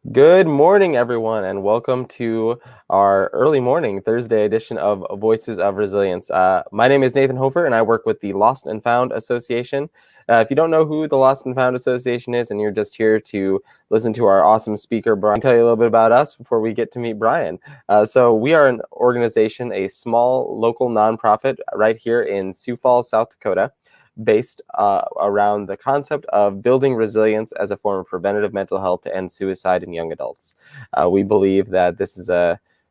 Good morning, everyone, and welcome to our early morning Thursday edition of Voices of Resilience. My name is Nathan Hofer, and I work with the Lost and Found Association. If you don't know who the Lost and Found Association is, and you're just here to listen to our awesome speaker, Brian, I'll tell you a little bit about us before we get to meet Brian. So we are an organization, a small local nonprofit right here in Sioux Falls, South Dakota, based around the concept of building resilience as a form of preventative mental health to end suicide in young adults. We believe that this is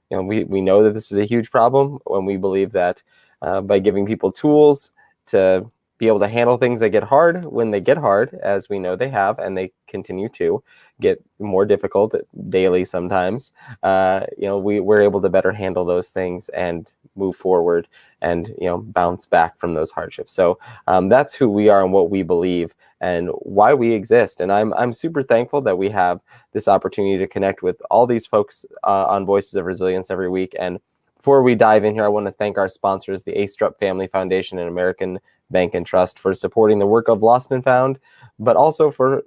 we know that this is a huge problem, and we believe that by giving people tools to be able to handle things that get hard when they get hard, as we know they have, and they continue to get more difficult daily sometimes, we're able to better handle those things and move forward and bounce back from those hardships. So that's who we are and what we believe and why we exist. And I'm super thankful that we have this opportunity to connect with all these folks on Voices of Resilience every week. And before we dive in here, I want to thank our sponsors, the Astrup Family Foundation and American Bank and Trust, for supporting the work of Lost and Found, but also for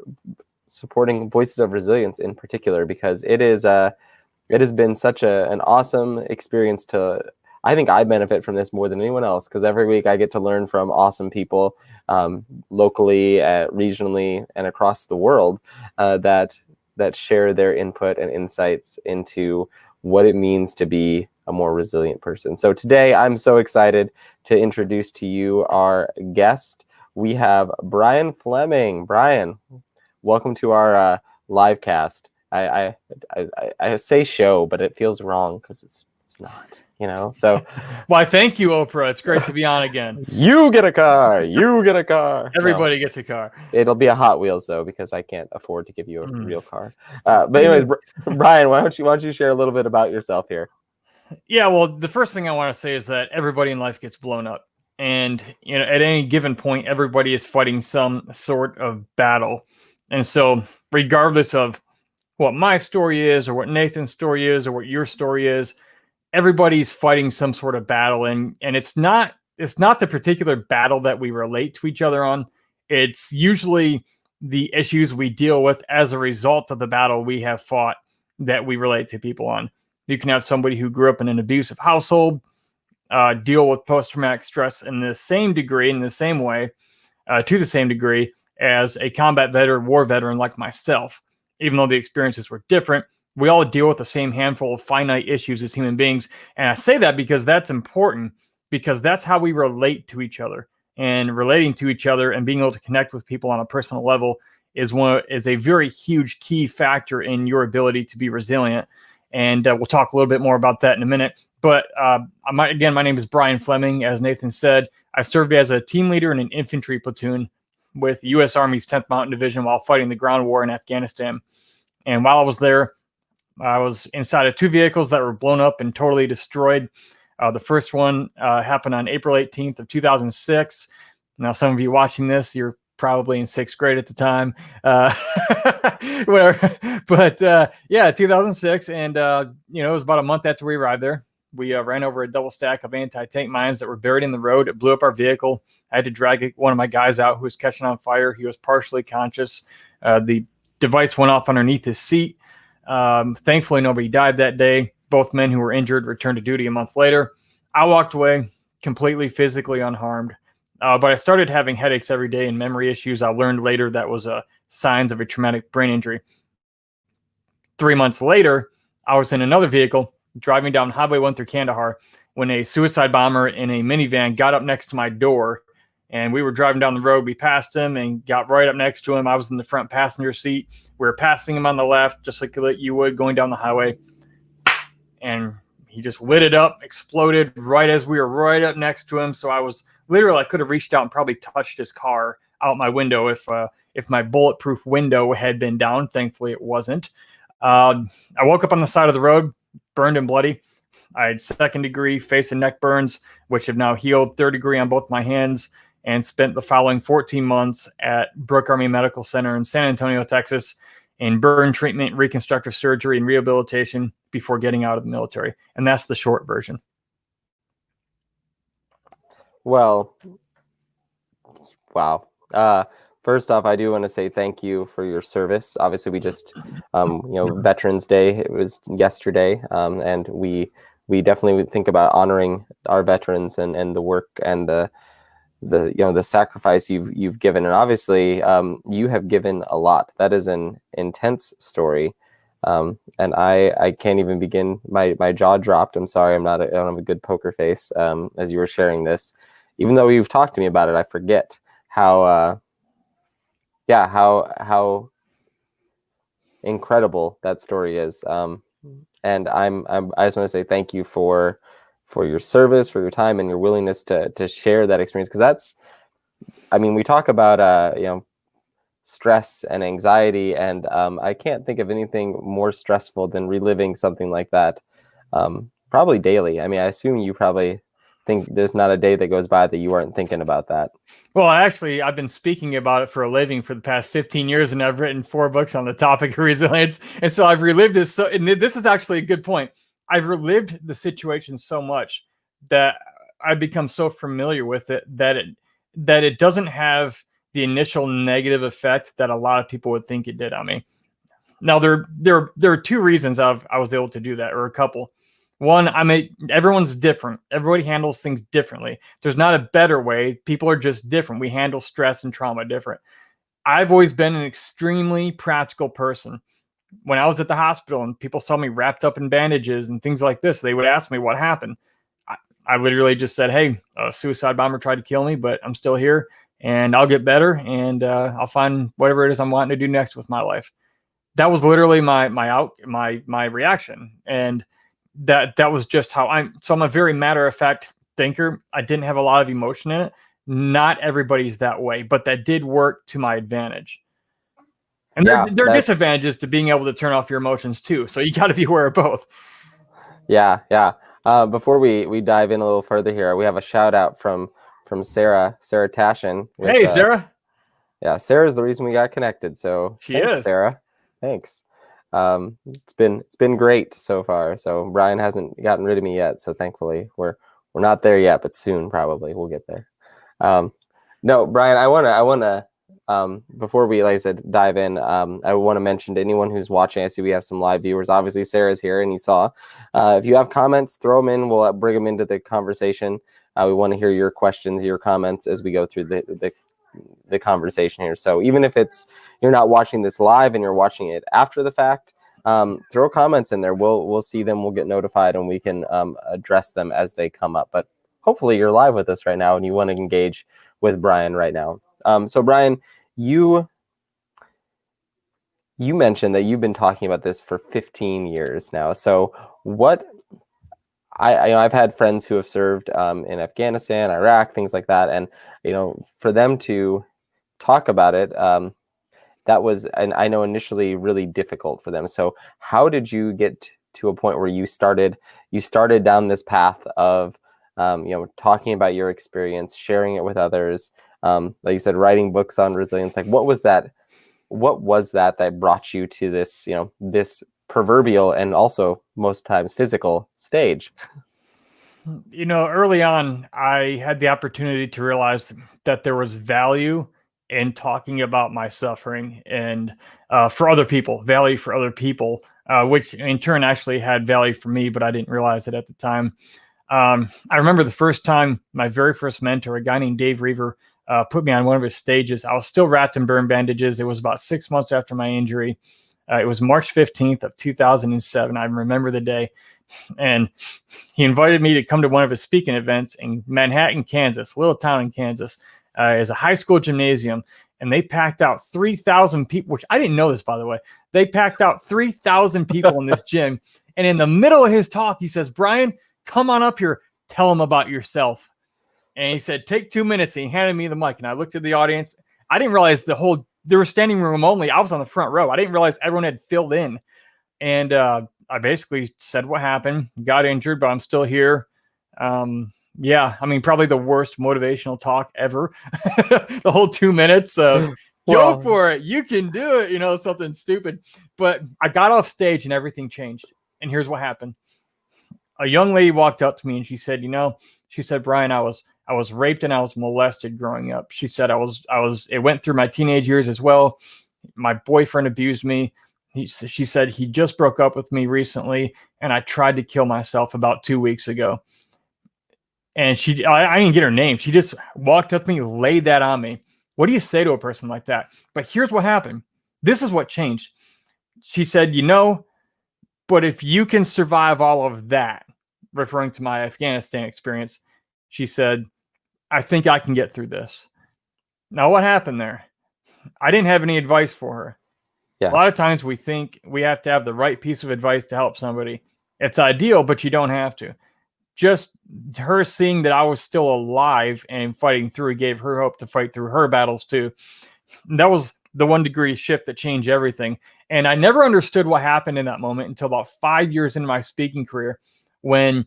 supporting Voices of Resilience in particular, because it has been such an awesome experience to. I think I benefit from this more than anyone else, because every week I get to learn from awesome people locally, regionally, and across the world that share their input and insights into what it means to be a more resilient person. So today I'm so excited to introduce to you our guest. We have Brian Fleming. Brian, welcome to our live cast. I say show, but it feels wrong because it's not. So Why, thank you, Oprah. It's great to be on again. You get a car. You get a car. Everybody gets a car. It'll be a Hot Wheels, though, because I can't afford to give you a real car. But anyways, Brian, why don't you share a little bit about yourself here? Yeah, well, the first thing I want to say is that everybody in life gets blown up. And, at any given point, everybody is fighting some sort of battle. And so, regardless of what my story is, or what Nathan's story is, or what your story is, everybody's fighting some sort of battle. And it's not the particular battle that we relate to each other on. It's usually the issues we deal with as a result of the battle we have fought that we relate to people on. You can have somebody who grew up in an abusive household deal with post-traumatic stress in the same degree, to the same degree as a combat veteran, war veteran like myself. Even though the experiences were different, we all deal with the same handful of finite issues as human beings. And I say that because that's important, because that's how we relate to each other. And relating to each other and being able to connect with people on a personal level is a very huge key factor in your ability to be resilient. And we'll talk a little bit more about that in a minute. But my name is Brian Fleming. As Nathan said, I served as a team leader in an infantry platoon with the U.S. Army's 10th Mountain Division while fighting the ground war in Afghanistan. And while I was there, I was inside of two vehicles that were blown up and totally destroyed. The first one happened on April 18th of 2006. Now, some of you watching this, you're probably in sixth grade at the time. Whatever. But 2006. And, it was about a month after we arrived there. We ran over a double stack of anti-tank mines that were buried in the road. It blew up our vehicle. I had to drag one of my guys out who was catching on fire. He was partially conscious. The device went off underneath his seat. Thankfully, nobody died that day. Both men who were injured returned to duty a month later. I walked away completely physically unharmed, but I started having headaches every day and memory issues. I learned later that was signs of a traumatic brain injury. 3 months later, I was in another vehicle driving down Highway 1 through Kandahar when a suicide bomber in a minivan got up next to my door. And we were driving down the road. We passed him and got right up next to him. I was in the front passenger seat. We were passing him on the left, just like you would going down the highway. And he just lit it up, exploded right as we were right up next to him. So I could have reached out and probably touched his car out my window if my bulletproof window had been down. Thankfully, it wasn't. I woke up on the side of the road, burned and bloody. I had second degree face and neck burns, which have now healed, third degree on both my hands, and spent the following 14 months at Brooke Army Medical Center in San Antonio, Texas, in burn treatment, reconstructive surgery, and rehabilitation before getting out of the military. And that's the short version. Well, wow. First off, I do want to say thank you for your service. Obviously, we just, Veterans Day. It was yesterday, and we definitely would think about honoring our veterans and the work and the sacrifice you've given. And obviously, you have given a lot. That is an intense story, and I can't even begin. My jaw dropped. I'm sorry. I don't have a good poker face. As you were sharing this, even though you've talked to me about it, I forget how. Yeah, how incredible that story is. And I just want to say thank you for your service, for your time, and your willingness to share that experience. Because we talk about stress and anxiety, and I can't think of anything more stressful than reliving something like that. Probably daily. I assume you probably think there's not a day that goes by that you aren't thinking about that. Well, actually, I've been speaking about it for a living for the past 15 years, and I've written 4 books on the topic of resilience. And so I've relived this. And this is actually a good point. I've relived the situation so much that I've become so familiar with it that it doesn't have the initial negative effect that a lot of people would think it did on me. Now, there are 2 reasons I was able to do that, or a couple. One, everyone's different. Everybody handles things differently. There's not a better way. People are just different. We handle stress and trauma different. I've always been an extremely practical person. When I was at the hospital and people saw me wrapped up in bandages and things like this, they would ask me what happened. I literally just said, hey, a suicide bomber tried to kill me, but I'm still here and I'll get better and I'll find whatever it is I'm wanting to do next with my life. That was literally my reaction. And that was just how I'm a very matter-of-fact thinker. I didn't have a lot of emotion in it. Not everybody's that way, but that did work to my advantage. And there are disadvantages to being able to turn off your emotions too. So you got to be aware of both. Yeah. Before we dive in a little further here, we have a shout out from Sarah Tashin. Hey, Sarah. Yeah, Sarah's the reason we got connected. So thanks, Sarah. Thanks. It's been great so far. So Brian hasn't gotten rid of me yet. So thankfully we're not there yet, but soon probably we'll get there. No, Brian, I wanna before we, like I said, dive in, I want to mention to anyone who's watching. I see we have some live viewers. Obviously, Sarah's here, and you saw. If you have comments, throw them in. We'll bring them into the conversation. We want to hear your questions, your comments as we go through the conversation here. So even if you're not watching this live and you're watching it after the fact, throw comments in there. We'll see them. We'll get notified, and we can address them as they come up. But hopefully, you're live with us right now, and you want to engage with Brian right now. So Brian, you mentioned that you've been talking about this for 15 years now. So what I've had friends who have served in Afghanistan, Iraq, things like that, and for them to talk about it, that was, and I know, initially really difficult for them. So how did you get to a point where you started down this path of talking about your experience, sharing it with others, like you said, writing books on resilience? Like what was that brought you to this this proverbial and also most times physical stage? Early on, I had the opportunity to realize that there was value in talking about my suffering and for other people, value for other people, which in turn actually had value for me, but I didn't realize it at the time. I remember the first time my very first mentor, a guy named Dave Reaver, put me on one of his stages. I was still wrapped in burn bandages. It was about 6 months after my injury. It was March 15th of 2007. I remember the day. And he invited me to come to one of his speaking events in Manhattan, Kansas, a little town in Kansas. It's a high school gymnasium. And they packed out 3,000 people, which I didn't know this, by the way. They packed out 3,000 people in this gym. And in the middle of his talk, he says, Brian, come on up here. Tell them about yourself. And he said, take 2 minutes. And he handed me the mic. And I looked at the audience. I didn't realize they were standing room only. I was on the front row. I didn't realize everyone had filled in. And I basically said what happened. Got injured, but I'm still here. Yeah, probably the worst motivational talk ever. The whole 2 minutes of go for it. You can do it. Something stupid. But I got off stage and everything changed. And here's what happened. A young lady walked up to me and she said, Brian, I was I was raped and I was molested growing up. She said it went through my teenage years as well. My boyfriend abused me. She said he just broke up with me recently, and I tried to kill myself about 2 weeks ago. And I didn't get her name. She just walked up to me, laid that on me. What do you say to a person like that? But here's what happened. This is what changed. She said, but if you can survive all of that, referring to my Afghanistan experience, she said, I think I can get through this. Now, what happened there? I didn't have any advice for her. Yeah. A lot of times we think we have to have the right piece of advice to help somebody. It's ideal, but you don't have to. Just her seeing that I was still alive and fighting through gave her hope to fight through her battles too. And that was the 1 degree shift that changed everything. And I never understood what happened in that moment until about 5 years into my speaking career, when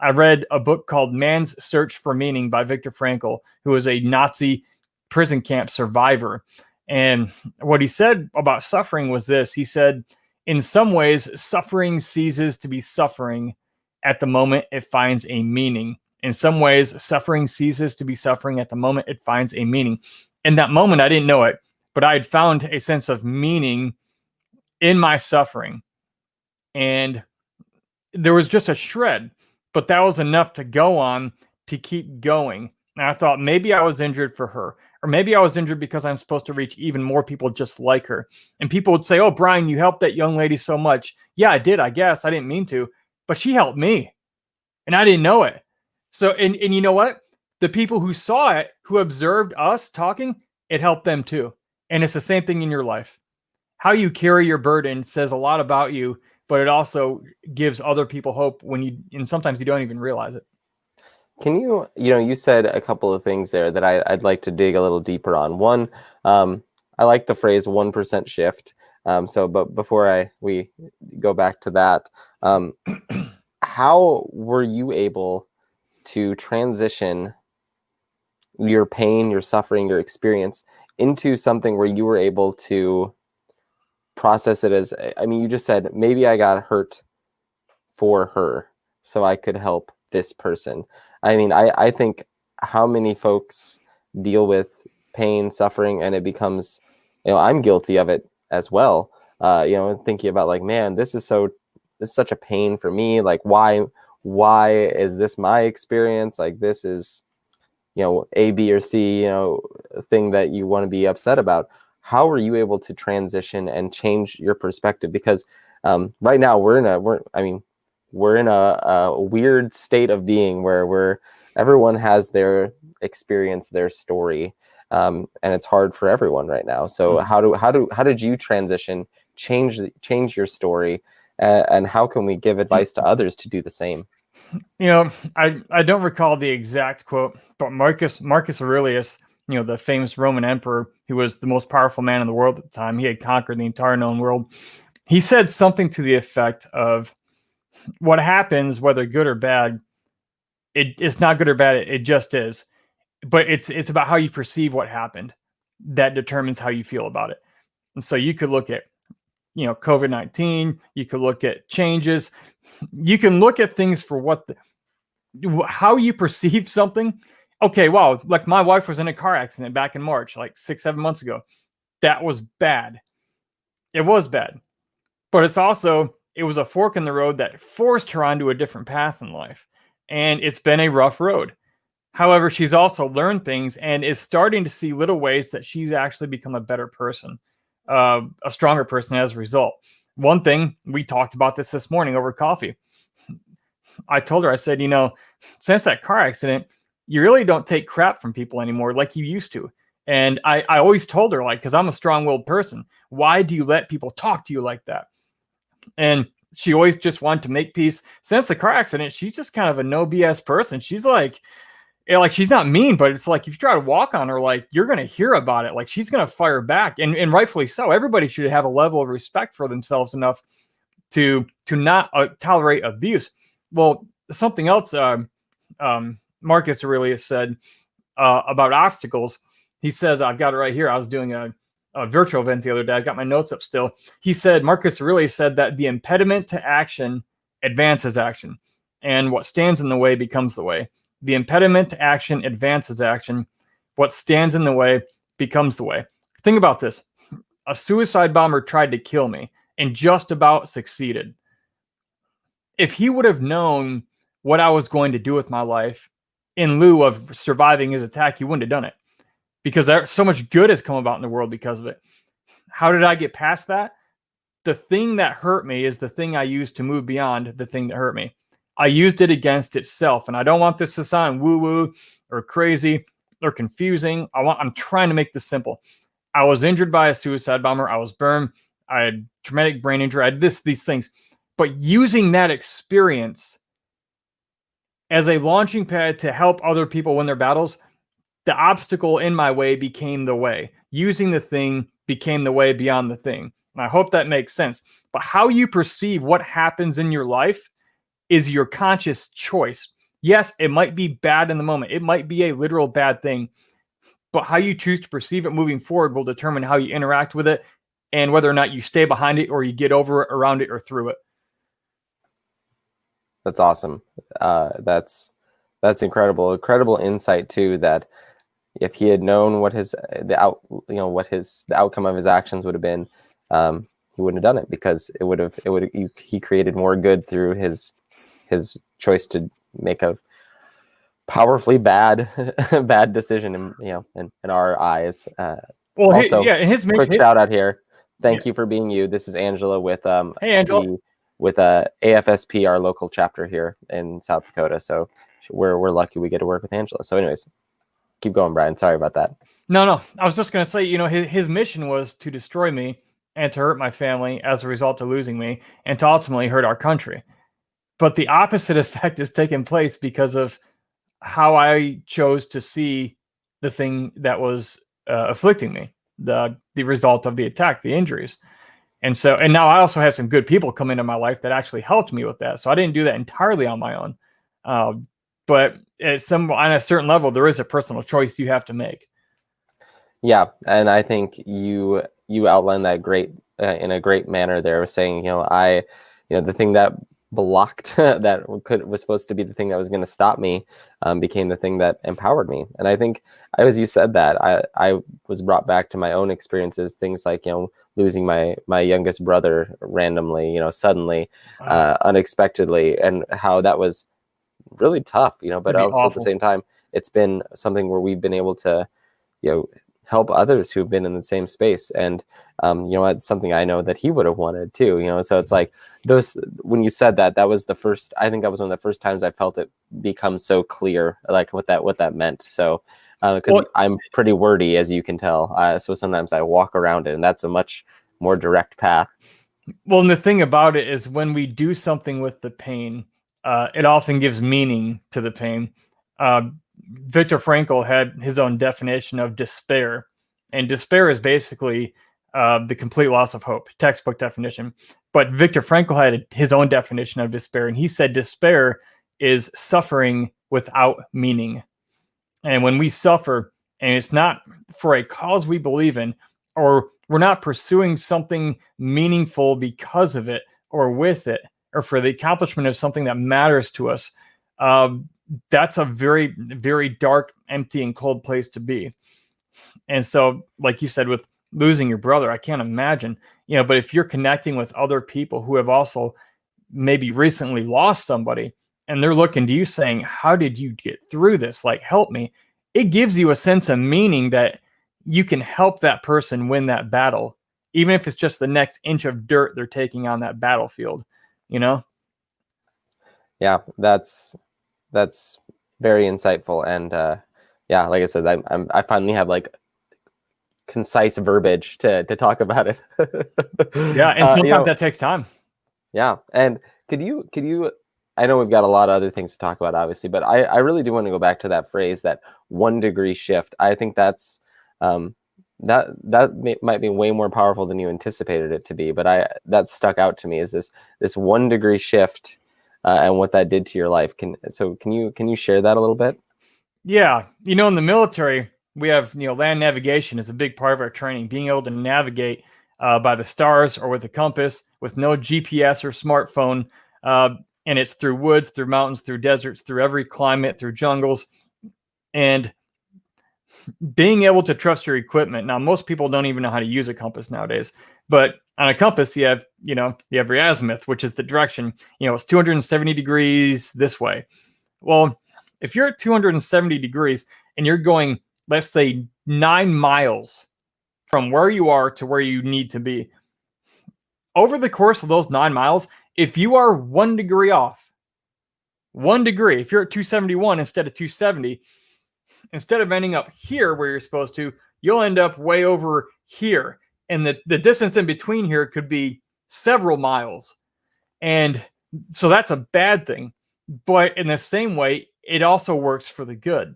I read a book called Man's Search for Meaning by Viktor Frankl, who was a Nazi prison camp survivor. And what he said about suffering was this. He said, in some ways, suffering ceases to be suffering at the moment it finds a meaning. In some ways, suffering ceases to be suffering at the moment it finds a meaning. In that moment, I didn't know it, but I had found a sense of meaning in my suffering. And there was just a shred, but that was enough to go on to keep going. And I thought maybe I was injured for her, or maybe I was injured because I'm supposed to reach even more people just like her. And people would say, oh, Brian, you helped that young lady so much. Yeah, I did, I guess. I didn't mean to, but she helped me and I didn't know it. So, and you know what? The people who saw it, who observed us talking, it helped them too. And it's the same thing in your life. How you carry your burden says a lot about you, but it also gives other people hope and sometimes you don't even realize it. Can you said a couple of things there that I'd like to dig a little deeper on. One, I like the phrase 1% shift. But before we go back to that, how were you able to transition your pain, your suffering, your experience into something where you were able to process it as, you just said, maybe I got hurt for her so I could help this person. I think how many folks deal with pain, suffering, and it becomes, I'm guilty of it as well. Thinking about like, man, this is such a pain for me. Like, why is this my experience? Like, this is, A, B, or C, thing that you want to be upset about. How were you able to transition and change your perspective? Because right now we're in a weird state of being where everyone has their experience, their story, and it's hard for everyone right now. So how did you transition, change your story, and how can we give advice to others to do the same? I don't recall the exact quote, but Marcus Aurelius, the famous Roman emperor who was the most powerful man in the world at the time, he had conquered the entire known world. He said something to the effect of, what happens, whether good or bad, it's not good or bad, it just is. But it's about how you perceive what happened that determines how you feel about it. And so you could look at, COVID-19, you could look at changes, you can look at things for how you perceive something. Okay, wow, like my wife was in a car accident back in March, like 6-7 months ago. That was bad. It was bad. But it was a fork in the road that forced her onto a different path in life. And it's been a rough road. However, she's also learned things and is starting to see little ways that she's actually become a better person, a stronger person as a result. One thing, we talked about this morning over coffee. I told her, I said, since that car accident, you really don't take crap from people anymore like you used to. And I always told her, because I'm a strong-willed person, why do you let people talk to you like that? And she always just wanted to make peace. Since the car accident, she's just kind of a no BS person. She's like she's not mean, but it's like if you try to walk on her, you're going to hear about it. Like, she's going to fire back, and rightfully so. Everybody should have a level of respect for themselves enough to not tolerate abuse. Well, something else Marcus Aurelius said about obstacles. He says, I've got it right here. I was doing a virtual event the other day. I got my notes up still. He said, Marcus Aurelius said that the impediment to action advances action, and what stands in the way becomes the way. The impediment to action advances action. What stands in the way becomes the way. Think about this. A suicide bomber tried to kill me and just about succeeded. If he would have known what I was going to do with my life in lieu of surviving his attack, he wouldn't have done it, because so much good has come about in the world because of it. How did I get past that? The thing that hurt me is the thing I used to move beyond the thing that hurt me. I used it against itself. And I don't want this to sound woo-woo or crazy or confusing. I'm trying to make this simple. I was injured by a suicide bomber. I was burned. I had traumatic brain injury. I had these things. But using that experience as a launching pad to help other people win their battles, the obstacle in my way became the way. Using the thing became the way beyond the thing. And I hope that makes sense. But how you perceive what happens in your life is your conscious choice. Yes, it might be bad in the moment. It might be a literal bad thing. But how you choose to perceive it moving forward will determine how you interact with it and whether or not you stay behind it or you get over it, around it, or through it. That's awesome. That's incredible insight too. That if he had known what the outcome of his actions would have been, he wouldn't have done it, because he created more good through his choice to make a powerfully bad decision in our eyes. Well, also, his mission, quick shout out here. Thank you for being you. This is Angela with Hey, Angela. with AFSP, our local chapter here in South Dakota. So we're lucky we get to work with Angela. So anyways, keep going, Brian. Sorry about that. No. I was just going to say, his mission was to destroy me and to hurt my family as a result of losing me, and to ultimately hurt our country. But the opposite effect has taken place because of how I chose to see the thing that was afflicting me, the result of the attack, the injuries. And now I also had some good people come into my life that actually helped me with that. So I didn't do that entirely on my own. But on a certain level, there is a personal choice you have to make. Yeah, and I think you outlined that in a great manner there, saying, the thing that blocked that was supposed to be the thing that was going to stop me became the thing that empowered me. And I think, as you said that, I was brought back to my own experiences, things like losing my youngest brother randomly, suddenly, unexpectedly, and how that was really tough, but also awful. At the same time, it's been something where we've been able to help others who've been in the same space. And it's something I know that he would have wanted too, so it's like when you said that was I think that was one of the first times I felt it become so clear, like what that meant. So because I'm pretty wordy, as you can tell, so sometimes I walk around it, and that's a much more direct path. Well, and the thing about it is, when we do something with the pain, it often gives meaning to the pain. Viktor Frankl had his own definition of despair, and despair is basically the complete loss of hope, textbook definition. But Viktor Frankl had his own definition of despair, and he said despair is suffering without meaning. And when we suffer, and it's not for a cause we believe in, or we're not pursuing something meaningful because of it or with it, or for the accomplishment of something that matters to us, that's a very, very dark, empty, and cold place to be. And so, like you said, with losing your brother, I can't imagine, but if you're connecting with other people who have also maybe recently lost somebody, and they're looking to you saying, how did you get through this? Like, help me. It gives you a sense of meaning that you can help that person win that battle, even if it's just the next inch of dirt they're taking on that battlefield, Yeah, that's very insightful. And like I said, I finally have like concise verbiage to talk about it. Yeah, and sometimes that takes time. Yeah, and could you I know we've got a lot of other things to talk about, obviously, but I really do want to go back to that phrase, that 1 degree shift. I think that's might be way more powerful than you anticipated it to be, but that stuck out to me, is this 1 degree shift and what that did to your life. Can you share that a little bit? Yeah, in the military, we have land navigation is a big part of our training, being able to navigate by the stars or with a compass with no GPS or smartphone. and it's through woods, through mountains, through deserts, through every climate, through jungles, and being able to trust your equipment. Now, most people don't even know how to use a compass nowadays, but on a compass, you have your azimuth, which is the direction. It's 270 degrees this way. Well, if you're at 270 degrees and you're going, let's say, 9 miles from where you are to where you need to be, over the course of those 9 miles, if you are 1 degree off, 1 degree, if you're at 271 instead of 270, instead of ending up here where you're supposed to, you'll end up way over here. And the distance in between here could be several miles. And so that's a bad thing. But in the same way, it also works for the good,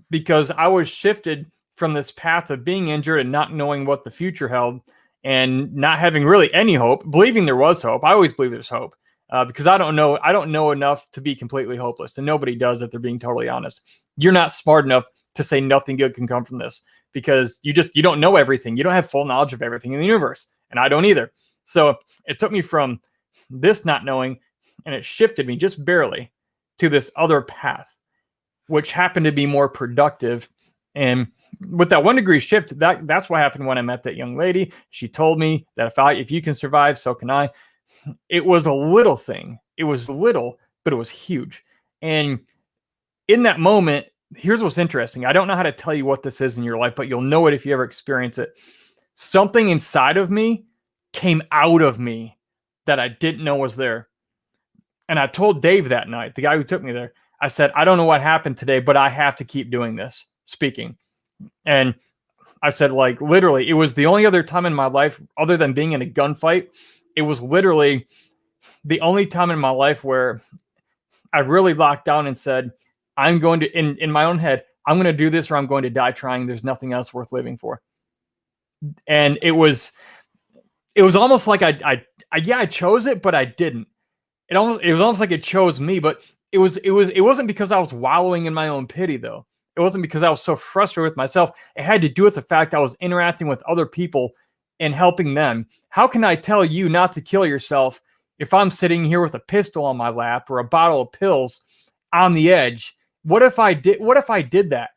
because I was shifted from this path of being injured and not knowing what the future held and not having really any hope, believing there was hope. I always believe there's hope because I don't know enough to be completely hopeless. And nobody does, if they're being totally honest. You're not smart enough to say nothing good can come from this, because you don't know everything. You don't have full knowledge of everything in the universe. And I don't either. So it took me from this not knowing, and it shifted me just barely to this other path, which happened to be more productive. And with that 1 degree shift, that's what happened when I met that young lady. She told me that if you can survive, so can I. It was a little thing. It was little, but it was huge. And in that moment, here's what's interesting. I don't know how to tell you what this is in your life, but you'll know it if you ever experience it. Something inside of me came out of me that I didn't know was there. And I told Dave that night, the guy who took me there, I said, I don't know what happened today, but I have to keep doing this, speaking. And I said, like, literally, it was the only other time in my life, other than being in a gunfight, it was literally the only time in my life where I really locked down and said, I'm going to, in my own head, I'm going to do this or I'm going to die trying. There's nothing else worth living for. And it was almost like I chose it, but I didn't. It was almost like it chose me, but it wasn't because I was wallowing in my own pity, though. It wasn't because I was so frustrated with myself. It had to do with the fact I was interacting with other people and helping them. How can I tell you not to kill yourself if I'm sitting here with a pistol on my lap or a bottle of pills on the edge? What if I did that?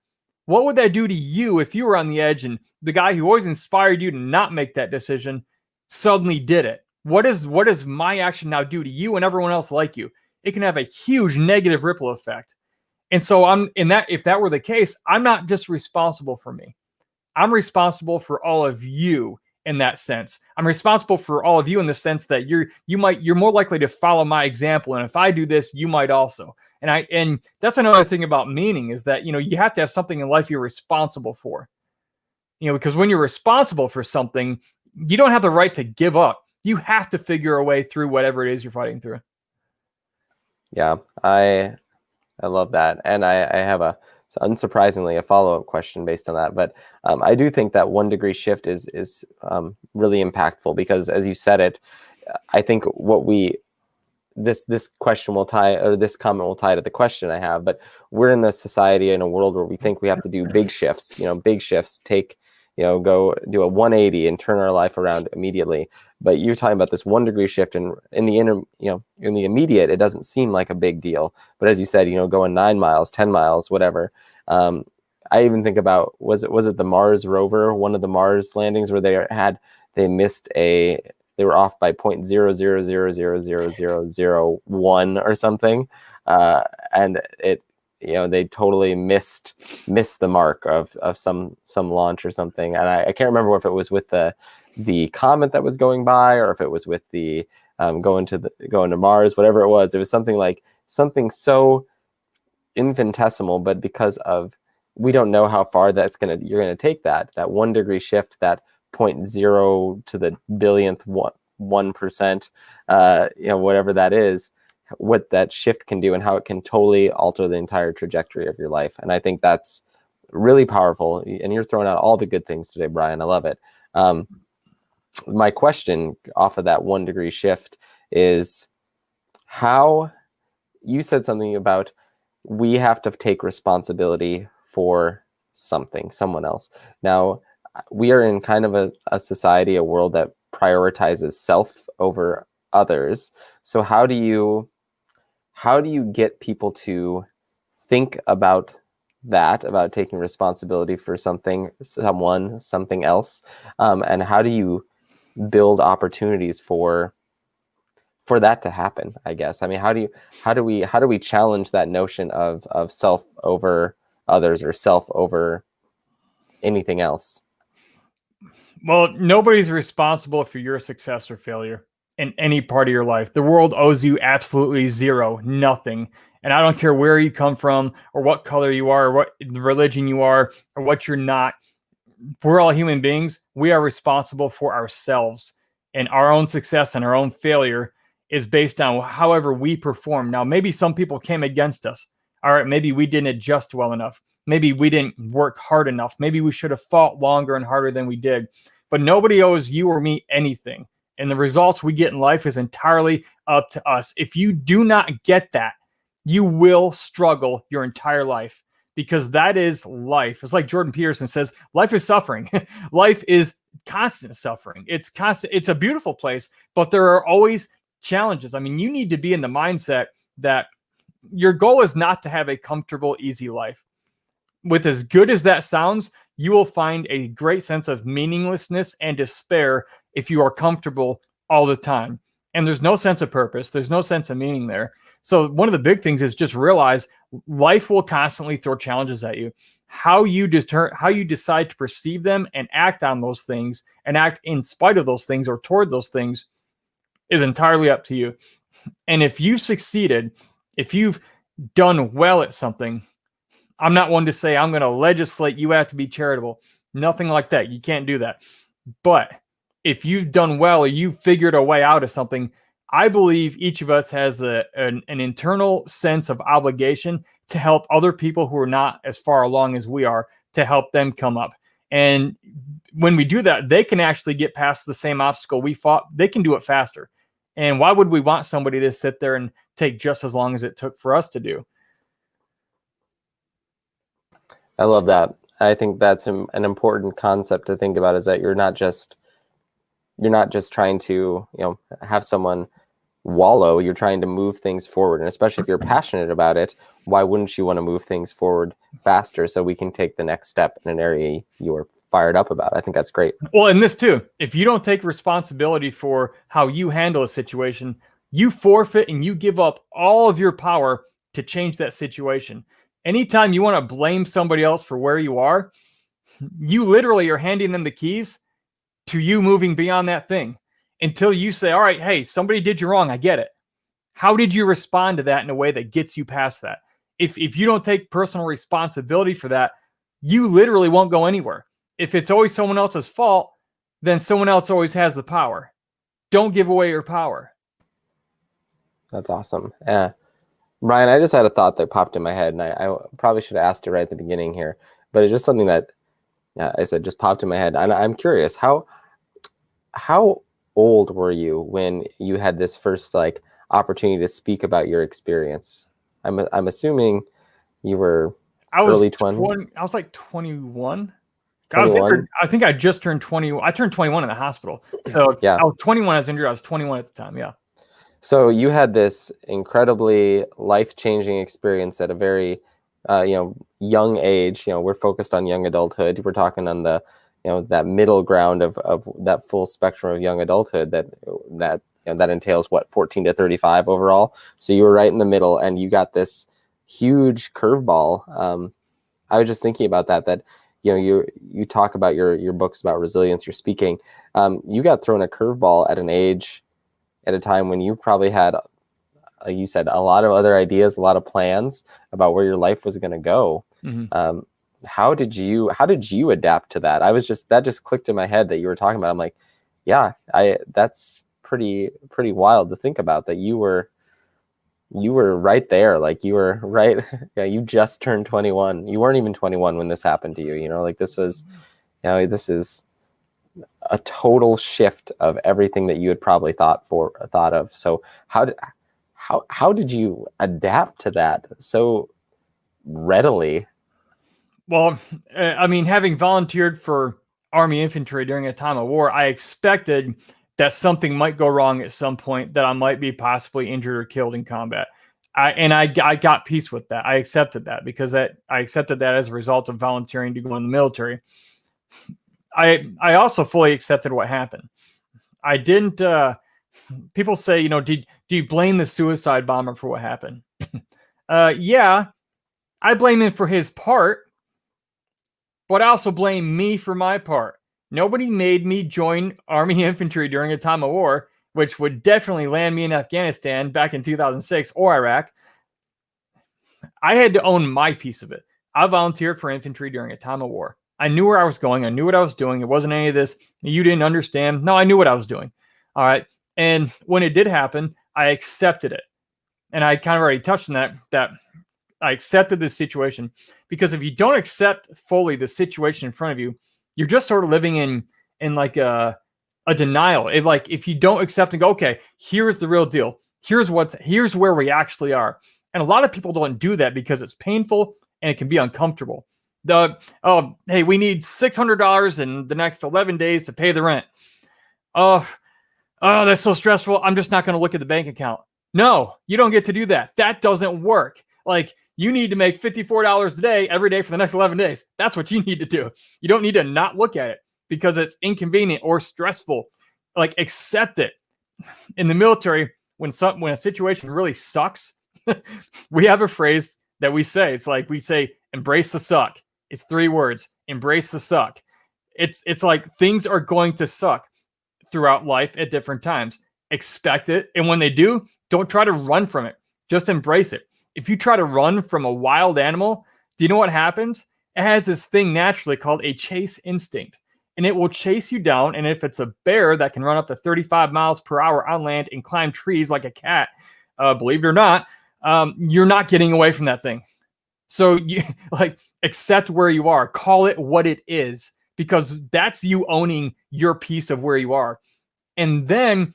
What would that do to you if you were on the edge and the guy who always inspired you to not make that decision suddenly did it? What does my action now do to you and everyone else like you? It can have a huge negative ripple effect. And so if that were the case, I'm not just responsible for me. I'm responsible for all of you in that sense. I'm responsible for all of you in the sense that you're more likely to follow my example. And if I do this, you might also. And that's another thing about meaning, is that, you have to have something in life you're responsible for. Because when you're responsible for something, you don't have the right to give up. You have to figure a way through whatever it is you're fighting through. Yeah, I love that. And I have unsurprisingly, a follow-up question based on that. But I do think that 1 degree shift is really impactful, because as you said it, I think this question will tie, or this comment will tie to the question I have. But we're in this society, in a world where we think we have to do big shifts. Big shifts take, go do a 180 and turn our life around immediately. But you're talking about this 1 degree shift, and in the in the immediate, it doesn't seem like a big deal. But as you said, going 9 miles, 10 miles, whatever. I even think about, was it the Mars rover, one of the Mars landings, where they were off by 0.00000001 or something, and they totally missed the mark of some launch or something. And I can't remember if it was with the comet that was going by, or if it was with the going to Mars, whatever it was. It was something so infinitesimal, but because of, we don't know how far you're gonna take that 1 degree shift, that 0.0 to the billionth 1%, whatever that is, what that shift can do and how it can totally alter the entire trajectory of your life. And I think that's really powerful. And you're throwing out all the good things today, Brian. I love it. My question off of that 1 degree shift is, how you said something about, we have to take responsibility for someone else. Now, we are in kind of a society, a world that prioritizes self over others. So how do you how do you get people to think about that, about taking responsibility for something, someone, something else, and how do you build opportunities for that to happen? I guess. I mean, how do we challenge that notion of self over others or self over anything else? Well, nobody's responsible for your success or failure in any part of your life. The world owes you absolutely zero, nothing. And I don't care where you come from or what color you are or what religion you are or what you're not. We're all human beings. We are responsible for ourselves, and our own success and our own failure is based on however we perform. Now, maybe some people came against us. All right, maybe we didn't adjust well enough. Maybe we didn't work hard enough. Maybe we should have fought longer and harder than we did. But nobody owes you or me anything. And the results we get in life is entirely up to us. If you do not get that, you will struggle your entire life, because that is life. It's like Jordan Peterson says, life is suffering. Life is constant suffering. It's constant. It's a beautiful place, but there are always challenges. I mean, you need to be in the mindset that your goal is not to have a comfortable, easy life. With as good as that sounds, you will find a great sense of meaninglessness and despair if you are comfortable all the time. And there's no sense of purpose. There's no sense of meaning there. So one of the big things is just realize life will constantly throw challenges at you. How you decide to perceive them and act on those things and act in spite of those things or toward those things is entirely up to you. And if you've succeeded, if you've done well at something, I'm not one to say I'm going to legislate you have to be charitable. Nothing like that. You can't do that. But if you've done well or you've figured a way out of something, I believe each of us has an internal sense of obligation to help other people who are not as far along as we are, to help them come up. And when we do that, they can actually get past the same obstacle we fought. They can do it faster. And why would we want somebody to sit there and take just as long as it took for us to do? I love that. I think that's an important concept to think about, is that you're not just trying to, have someone wallow. You're trying to move things forward. And especially if you're passionate about it, why wouldn't you want to move things forward faster so we can take the next step in an area you are fired up about? I think that's great. Well, and this too, if you don't take responsibility for how you handle a situation, you forfeit and you give up all of your power to change that situation. Anytime you want to blame somebody else for where you are, you literally are handing them the keys to you moving beyond that thing until you say, all right, hey, somebody did you wrong. I get it. How did you respond to that in a way that gets you past that? If you don't take personal responsibility for that, you literally won't go anywhere. If it's always someone else's fault, then someone else always has the power. Don't give away your power. That's awesome. Yeah. Brian, I just had a thought that popped in my head, and I probably should have asked it right at the beginning here, but it's just something that, I said, just popped in my head. And I'm curious, how old were you when you had this first opportunity to speak about your experience? I'm assuming you were early 20s. I was like 21. 21? I think I just turned 20. I turned 21 in the hospital. So yeah. I was 21 I was injured. I was 21 at the time. Yeah. So you had this incredibly life-changing experience at a very, young age. We're focused on young adulthood. We're talking on the, that middle ground of that full spectrum of young adulthood that entails 14 to 35 overall. So you were right in the middle, and you got this huge curveball. I was just thinking about that you talk about your books about resilience, your speaking. You got thrown a curveball at a time when you probably had, like you said, a lot of other ideas, a lot of plans about where your life was going to go. Mm-hmm. How did you adapt to that? That just clicked in my head that you were talking about. I'm like, yeah, that's pretty wild to think about, that you were right there. Like you were right. Yeah. You just turned 21. You weren't even 21 when this happened to you. This was, this is a total shift of everything that you had probably thought of. So how did you adapt to that so readily? Well, I mean, having volunteered for Army infantry during a time of war, I expected that something might go wrong at some point, that I might be possibly injured or killed in combat. I got peace with that. I accepted that because I accepted that as a result of volunteering to go in the military. I also fully accepted what happened. I didn't. People say, do you blame the suicide bomber for what happened? Yeah, I blame him for his part, but I also blame me for my part. Nobody made me join Army infantry during a time of war, which would definitely land me in Afghanistan back in 2006 or Iraq. I had to own my piece of it. I volunteered for infantry during a time of war. I knew where I was going. I knew what I was doing. It wasn't any of this, you didn't understand. No, I knew what I was doing. All right. And when it did happen, I accepted it. And I kind of already touched on that I accepted this situation, because if you don't accept fully the situation in front of you, you're just sort of living in like a denial. It, like, if you don't accept and go, okay, here's the real deal. Here's where we actually are. And a lot of people don't do that because it's painful and it can be uncomfortable. Hey, we need $600 in the next 11 days to pay the rent. Oh, that's so stressful. I'm just not going to look at the bank account. No, you don't get to do that. That doesn't work. Like, you need to make $54 a day every day for the next 11 days. That's what you need to do. You don't need to not look at it because it's inconvenient or stressful. Like, accept it. In the military, when a situation really sucks, we have a phrase that we say. It's like, we say, embrace the suck. It's 3 words. Embrace the suck. It's like, things are going to suck throughout life at different times. Expect it. And when they do, don't try to run from it. Just embrace it. If you try to run from a wild animal, do you know what happens? It has this thing naturally called a chase instinct, and it will chase you down. And if it's a bear that can run up to 35 miles per hour on land and climb trees like a cat, believe it or not, you're not getting away from that thing. So you accept where you are, call it what it is, because that's you owning your piece of where you are. And then,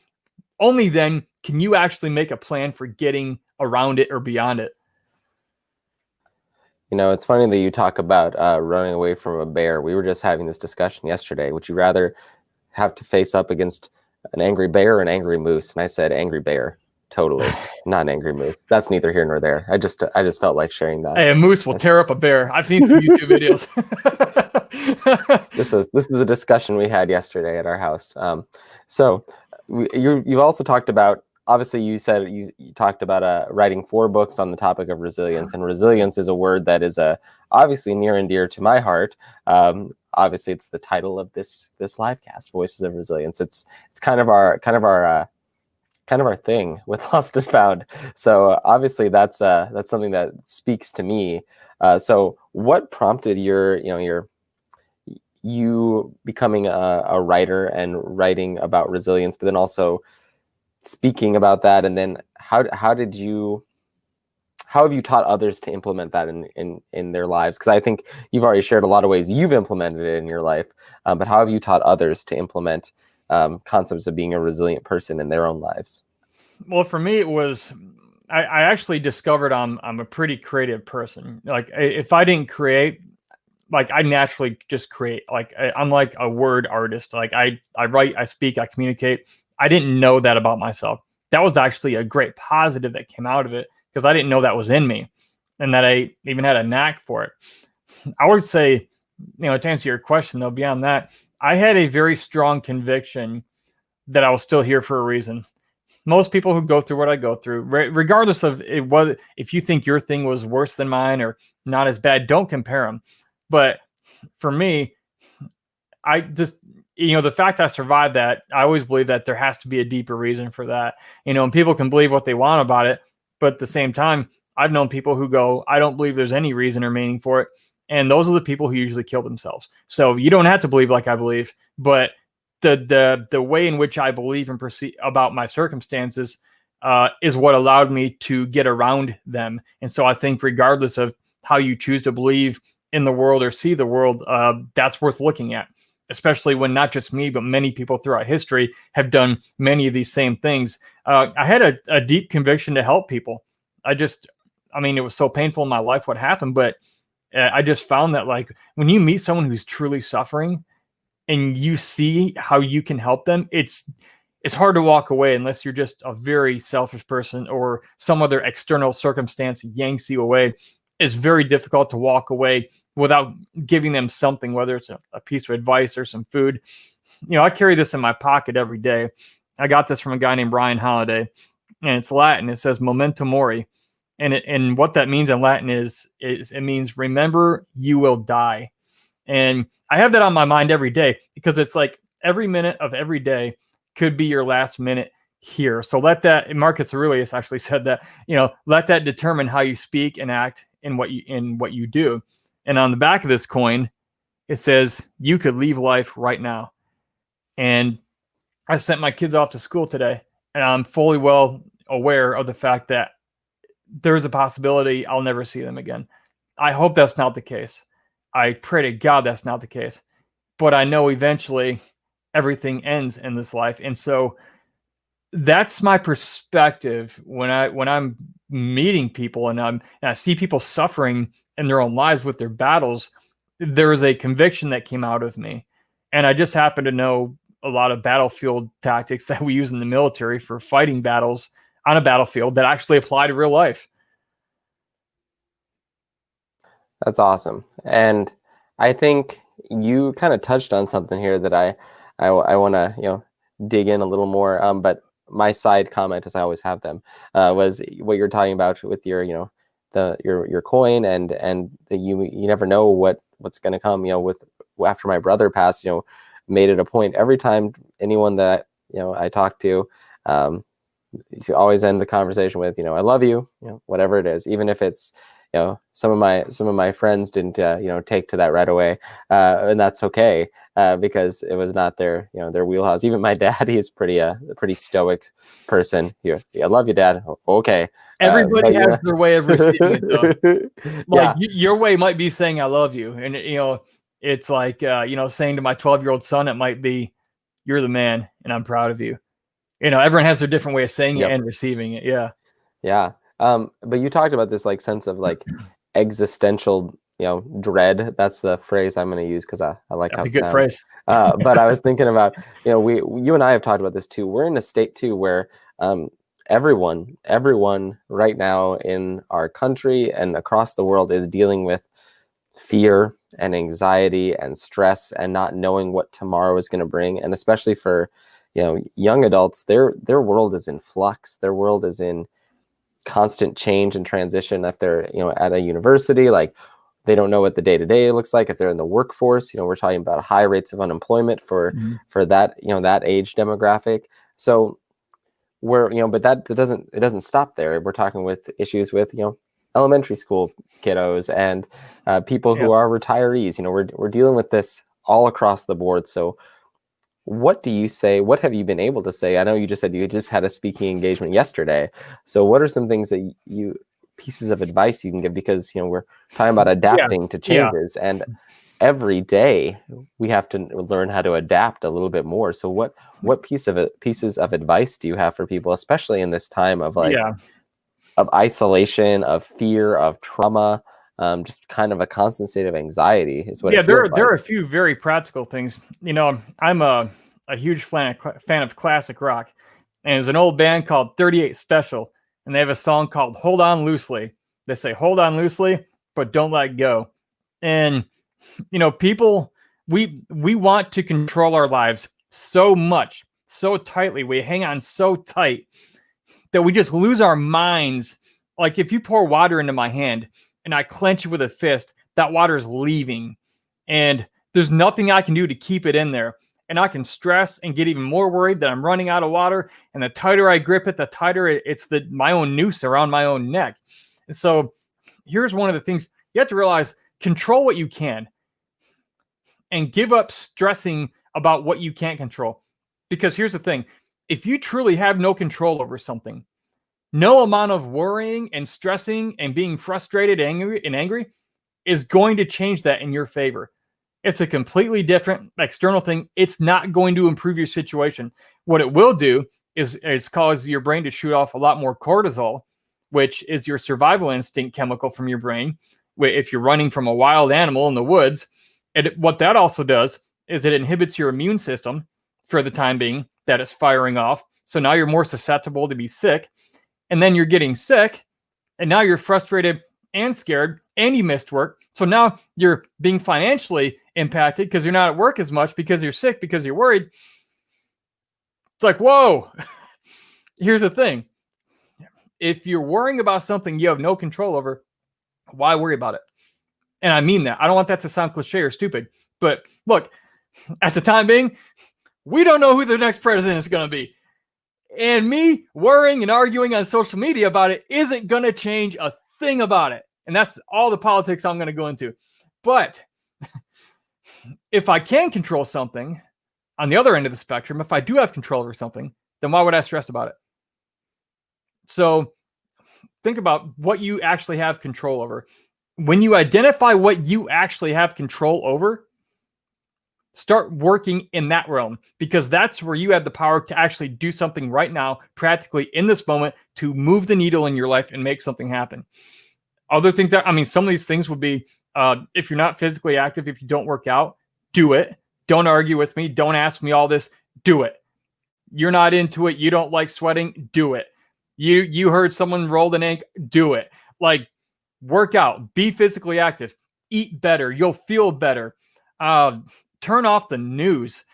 only then, can you actually make a plan for getting around it or beyond it. It's funny that you talk about running away from a bear. We were just having this discussion yesterday. Would you rather have to face up against an angry bear or an angry moose? And I said angry bear. Totally. Not an angry moose. That's neither here nor there. I just felt like sharing that. Hey, a moose will tear up a bear. I've seen some YouTube videos. This was a discussion we had yesterday at our house. So you've also talked about, obviously, you said you talked about writing 4 books on the topic of resilience, and resilience is a word that is obviously near and dear to my heart. Obviously, it's the title of this livecast, Voices of Resilience. It's kind of our thing with Lost and Found. So obviously, that's something that speaks to me. So what prompted you becoming a writer and writing about resilience, but then also speaking about that, and then how have you taught others to implement that in their lives? Because I think you've already shared a lot of ways you've implemented it in your life, but how have you taught others to implement concepts of being a resilient person in their own lives? Well, for me, it was, I actually discovered I'm a pretty creative person. Like, if I didn't create, like, I naturally just create. Like, I'm like a word artist. Like, I write, I speak, I communicate. I didn't know that about myself. That was actually a great positive that came out of it, because I didn't know that was in me and that I even had a knack for it. I would say, to answer your question, though, beyond that, I had a very strong conviction that I was still here for a reason. Most people who go through what I go through, regardless of if you think your thing was worse than mine or not as bad, don't compare them. But for me, I just, the fact I survived that, I always believe that there has to be a deeper reason for that. And people can believe what they want about it, but at the same time, I've known people who go, I don't believe there's any reason or meaning for it. And those are the people who usually kill themselves. So you don't have to believe like I believe, but the way in which I believe and perceive about my circumstances is what allowed me to get around them. And so I think regardless of how you choose to believe in the world or see the world, that's worth looking at, especially when not just me, but many people throughout history have done many of these same things. I had a deep conviction to help people. It was so painful in my life what happened, but I just found that, like, when you meet someone who's truly suffering and you see how you can help them, it's hard to walk away unless you're just a very selfish person or some other external circumstance yanks you away. It's very difficult to walk away without giving them something, whether it's a piece of advice or some food. I carry this in my pocket every day. I got this from a guy named Brian Holiday, and it's Latin. It says memento mori. And what that means in Latin is it means remember you will die. And I have that on my mind every day because it's like every minute of every day could be your last minute here. So let that, Marcus Aurelius actually said that, let that determine how you speak and act in what you do. And on the back of this coin, it says you could leave life right now. And I sent my kids off to school today, and I'm fully well aware of the fact that there's a possibility I'll never see them again. I hope that's not the case. I pray to God that's not the case. But I know eventually everything ends in this life. And so that's my perspective when I'm meeting people and I see people suffering in their own lives with their battles. There is a conviction that came out of me. And I just happen to know a lot of battlefield tactics that we use in the military for fighting battles on a battlefield that actually apply to real life. That's awesome. And I think you kind of touched on something here that I want to, dig in a little more. But my side comment, as I always have them, was what you're talking about with your, your coin and that you never know what's going to come, with after my brother passed, made it a point every time anyone that, I talk to always end the conversation with, I love you, whatever it is, even if it's, some of my friends didn't, take to that right away, and that's okay, because it was not their wheelhouse. Even my dad, he's a pretty stoic person. I love you, Dad. Okay. Everybody has their way of receiving it, though. Like your way might be saying I love you, and it's like saying to my 12-year-old son, it might be you're the man, and I'm proud of you. Everyone has their different way of saying it and receiving it. Yeah. Yeah. But you talked about this sense of existential, dread. That's the phrase I'm going to use because I like That's how a good phrase. But I was thinking about, you and I have talked about this too. We're in a state too where everyone right now in our country and across the world is dealing with fear and anxiety and stress and not knowing what tomorrow is going to bring. And especially for, young adults, their world is in flux. Their world is in constant change and transition. If they're, at a university, they don't know what the day-to-day looks like. If they're in the workforce, we're talking about high rates of unemployment for that, that age demographic. So but that doesn't stop there. We're talking with issues with, elementary school kiddos and people who are retirees. We're dealing with this all across the board. So what do you say? What have you been able to say? I know you just said you just had a speaking engagement yesterday. So what are some things that pieces of advice you can give? Because, we're talking about adapting to changes, and every day we have to learn how to adapt a little bit more. So what pieces of advice do you have for people, especially in this time of of isolation, of fear, of trauma, just kind of a constant state of anxiety is what it feels like. There are a few very practical things. I'm a huge fan of classic rock, and there's an old band called 38 Special, and they have a song called Hold On Loosely. They say, hold on loosely, but don't let go. And, people, we want to control our lives so much, so tightly. We hang on so tight that we just lose our minds. Like if you pour water into my hand and I clench it with a fist, that water is leaving. And there's nothing I can do to keep it in there. And I can stress and get even more worried that I'm running out of water. And the tighter I grip it, the tighter it's my own noose around my own neck. And so here's one of the things you have to realize: control what you can and give up stressing about what you can't control. Because here's the thing: if you truly have no control over something, no amount of worrying and stressing and being frustrated, angry is going to change that in your favor. It's a completely different external thing. It's not going to improve your situation. What it will do is cause your brain to shoot off a lot more cortisol, which is your survival instinct chemical from your brain. If you're running from a wild animal in the woods, what that also does is it inhibits your immune system for the time being. that it's firing off. So now you're more susceptible to be sick. And then you're getting sick. And now you're frustrated and scared and you missed work. So now you're being financially impacted because you're not at work as much because you're sick, because you're worried. It's like, whoa. Here's the thing. If you're worrying about something you have no control over, why worry about it? And I mean that. I don't want that to sound cliche or stupid. But look, at the time being, we don't know who the next president is going to be. And me worrying and arguing on social media about it isn't going to change a thing about it. And that's all the politics I'm going to go into. But if I can control something on the other end of the spectrum, if I do have control over something, then why would I stress about it? So think about what you actually have control over. When you identify what you actually have control over, start working in that realm, because that's where you have the power to actually do something right now, practically in this moment, to move the needle in your life and make something happen. Other things that, some of these things would be, if you're not physically active, if you don't work out, do it. Don't argue with me. Don't ask me all this. Do it. You're not into it. You don't like sweating. Do it. You heard someone rolled an ankle. Do it. Like, work out. Be physically active. Eat better. You'll feel better. Turn off the news.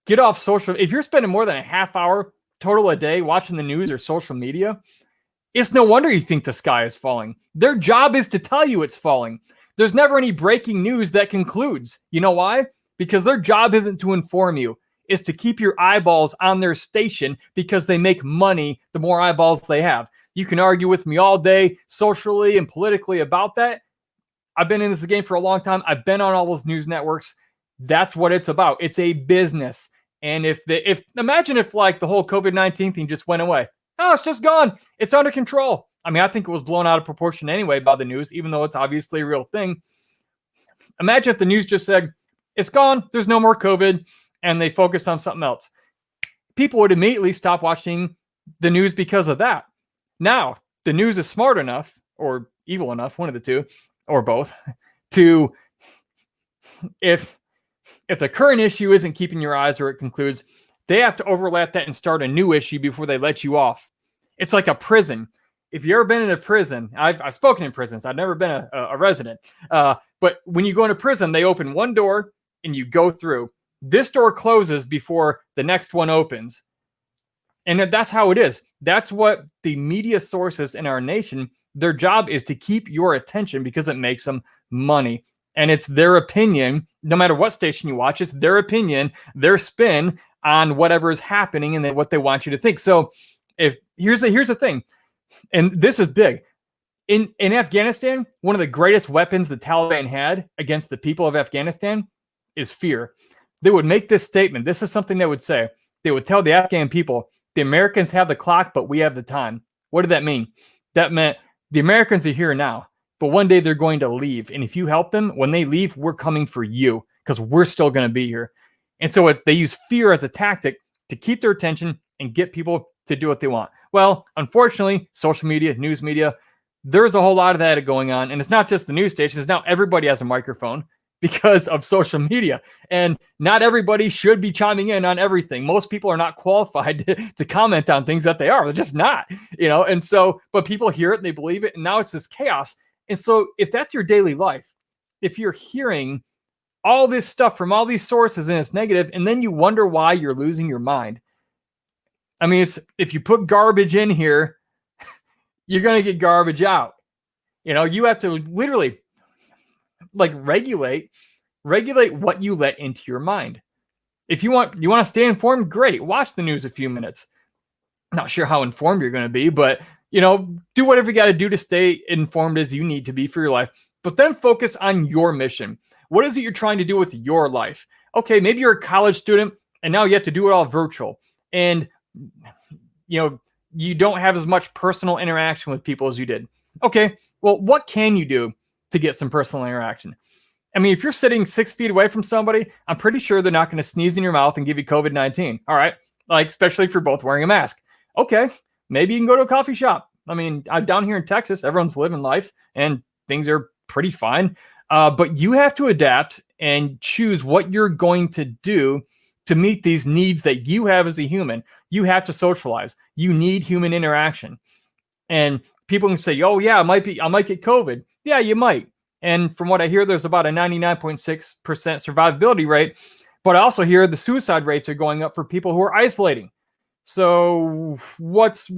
Get off social. If you're spending more than a half hour total a day watching the news or social media, it's no wonder you think the sky is falling. Their job is to tell you it's falling. There's never any breaking news that concludes. You know why? Because their job isn't to inform you. It's to keep your eyeballs on their station, because they make money the more eyeballs they have. You can argue with me all day socially and politically about that. I've been in this game for a long time. I've been on all those news networks. That's what it's about. It's a business. And imagine if like the whole COVID-19 thing just went away. Oh, it's just gone. It's under control. I think it was blown out of proportion anyway by the news, even though it's obviously a real thing. Imagine if the news just said, it's gone. There's no more COVID. And they focus on something else. People would immediately stop watching the news because of that. Now, the news is smart enough, or evil enough, one of the two, or both, to, if the current issue isn't keeping your eyes or it concludes, they have to overlap that and start a new issue before they let you off. It's like a prison. If you've ever been in a prison, I've spoken in prisons. I've never been a resident. But when you go into prison, they open one door and you go through. This door closes before the next one opens. And that's how it is. That's what the media sources in our nation, their job is to keep your attention because it makes them money. And it's their opinion, no matter what station you watch, it's their opinion, their spin on whatever is happening and then what they want you to think. So here's the thing, and this is big. In Afghanistan, one of the greatest weapons the Taliban had against the people of Afghanistan is fear. They would make this statement. This is something they would say. They would tell the Afghan people, the Americans have the clock, but we have the time. What did that mean? That meant the Americans are here now, but one day they're going to leave. And if you help them, when they leave, we're coming for you because we're still going to be here. And so they use fear as a tactic to keep their attention and get people to do what they want. Well, unfortunately, social media, news media, there's a whole lot of that going on. And it's not just the news stations. Now everybody has a microphone because of social media. And not everybody should be chiming in on everything. Most people are not qualified to comment on things that they are. They're just not, and so, but people hear it and they believe it. And now it's this chaos. And so if that's your daily life, if you're hearing all this stuff from all these sources and it's negative, and then you wonder why you're losing your mind. It's, if you put garbage in here, you're going to get garbage out. You have to literally regulate what you let into your mind. If you want to stay informed, great. Watch the news a few minutes. Not sure how informed you're going to be, but do whatever you got to do to stay informed as you need to be for your life. But then focus on your mission. What is it you're trying to do with your life? Okay, maybe you're a college student and now you have to do it all virtual. And you don't have as much personal interaction with people as you did. Okay, well, what can you do to get some personal interaction? If you're sitting 6 feet away from somebody, I'm pretty sure they're not going to sneeze in your mouth and give you COVID-19. All right. Especially if you're both wearing a mask. Okay. Maybe you can go to a coffee shop. I'm down here in Texas, everyone's living life and things are pretty fine. But you have to adapt and choose what you're going to do to meet these needs that you have as a human, you have to socialize. You need human interaction. And people can say, "Oh yeah, I might get COVID." Yeah, you might. And from what I hear, there's about a 99.6% survivability rate. But I also hear the suicide rates are going up for people who are isolating. So what's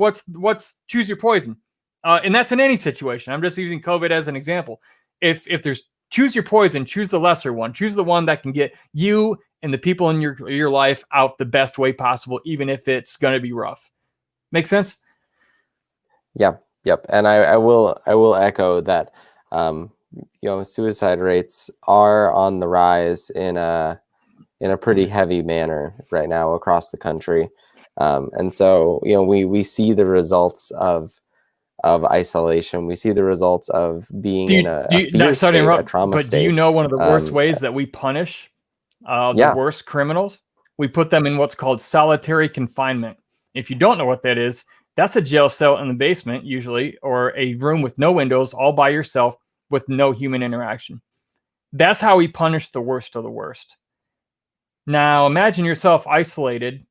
choose your poison? And that's in any situation. I'm just using COVID as an example. If there's choose your poison, choose the lesser one. Choose the one that can get you and the people in your life out the best way possible, even if it's going to be rough. Make sense? Yeah, yep. And I will echo that. Suicide rates are on the rise in a pretty heavy manner right now across the country, and so we see the results of isolation. We see the results of being in a fear state, a trauma but state. Do you know one of the worst ways that we punish the worst criminals? We put them in what's called solitary confinement. If you don't know what that is, that's a jail cell in the basement, usually, or a room with no windows, all by yourself, with no human interaction. That's how we punish the worst of the worst. Now, imagine yourself isolated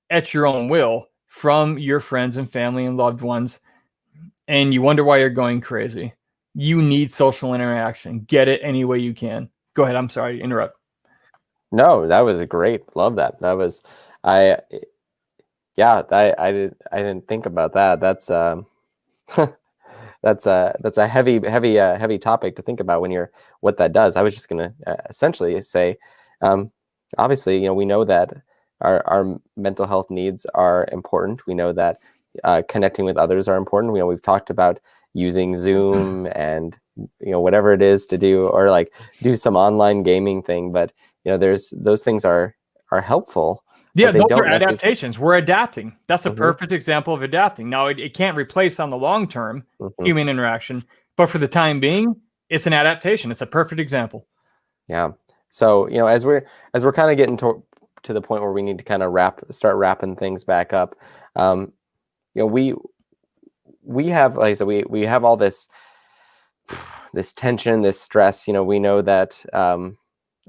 at your own will from your friends and family and loved ones, and you wonder why you're going crazy. You need social interaction. Get it any way you can. Go ahead. I'm sorry to interrupt. No, that was great. Love that. That was, I didn't think about that. That's that's a heavy topic to think about when what that does. I was just gonna essentially say, obviously, we know that our mental health needs are important. We know that connecting with others are important. We've talked about using Zoom and whatever it is to do, or like do some online gaming thing. But there's those things are helpful. Yeah, those are adaptations. We're adapting. That's a perfect example of adapting. Now, it can't replace on the long term human interaction, but for the time being, it's an adaptation. It's a perfect example. Yeah. So as we're kind of getting to the point where we need to kind of start wrapping things back up, we have, like I said, we have all this tension, this stress. We know that.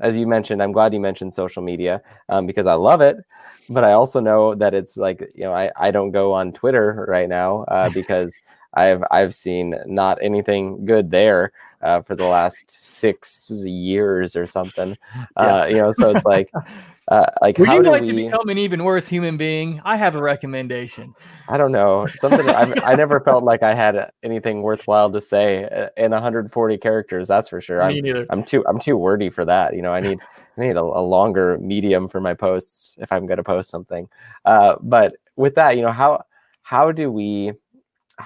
As you mentioned, I'm glad you mentioned social media because I love it, but I also know that it's like, I don't go on Twitter right now because I've seen not anything good there for the last 6 years or something. So it's like, would you like to become an even worse human being? I have a recommendation. I don't know, something. I never felt like I had anything worthwhile to say in 140 characters. That's for sure. Me neither. I'm too wordy for that. I need a longer medium for my posts if I'm going to post something. But with that,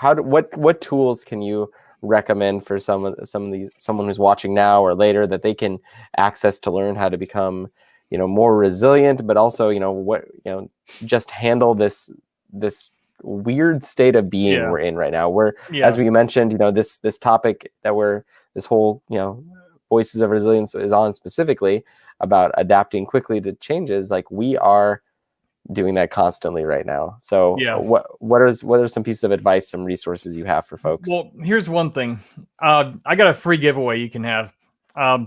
what tools can you recommend for someone who's watching now or later that they can access to learn how to become more resilient, but also just handle this weird state of being we're in right now, where as we mentioned, this topic that this whole Voices of Resilience is on, specifically about adapting quickly to changes. Like, we are doing that constantly right now. So what are some pieces of advice, some resources you have for folks? Well, here's one thing. I got a free giveaway you can have.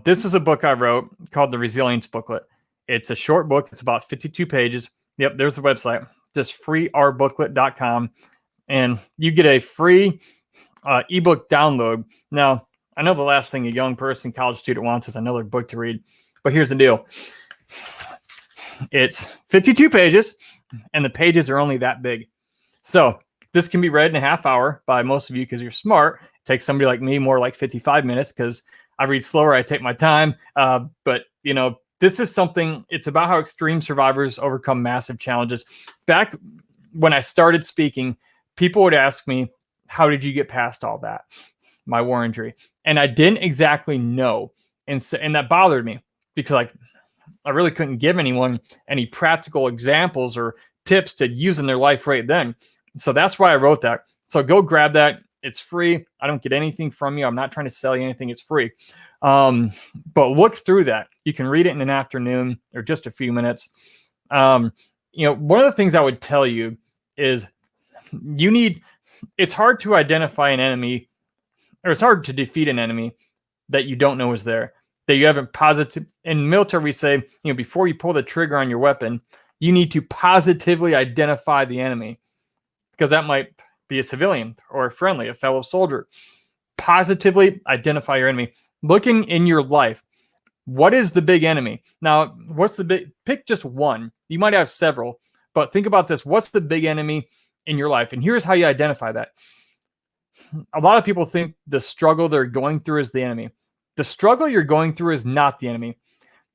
This is a book I wrote called The Resilience Booklet. It's a short book. It's about 52 pages. Yep, there's the website. Just freeourbooklet.com. And you get a free ebook download. Now, I know the last thing a young person, college student wants is another book to read. But here's the deal. It's 52 pages, and the pages are only that big. So this can be read in a half hour by most of you because you're smart. It takes somebody like me more like 55 minutes because I read slower. I take my time. But, this is something, it's about how extreme survivors overcome massive challenges. Back when I started speaking, people would ask me, how did you get past all that? My war injury. And I didn't exactly know. And that bothered me because I really couldn't give anyone any practical examples or tips to use in their life right then. So that's why I wrote that. So go grab that. It's free. I don't get anything from you. I'm not trying to sell you anything. It's free. But look through that. You can read it in an afternoon or just a few minutes. One of the things I would tell you is it's hard to identify an enemy, or it's hard to defeat an enemy that you don't know is there. that you haven't positive. In military, we say, before you pull the trigger on your weapon, you need to positively identify the enemy, because that might be a civilian or a friendly, a fellow soldier. Positively identify your enemy. Looking in your life, what is the big enemy? Now, what's the big? Pick just one. You might have several, but think about this. What's the big enemy in your life? And here's how you identify that. A lot of people think the struggle they're going through is the enemy. The struggle you're going through is not the enemy.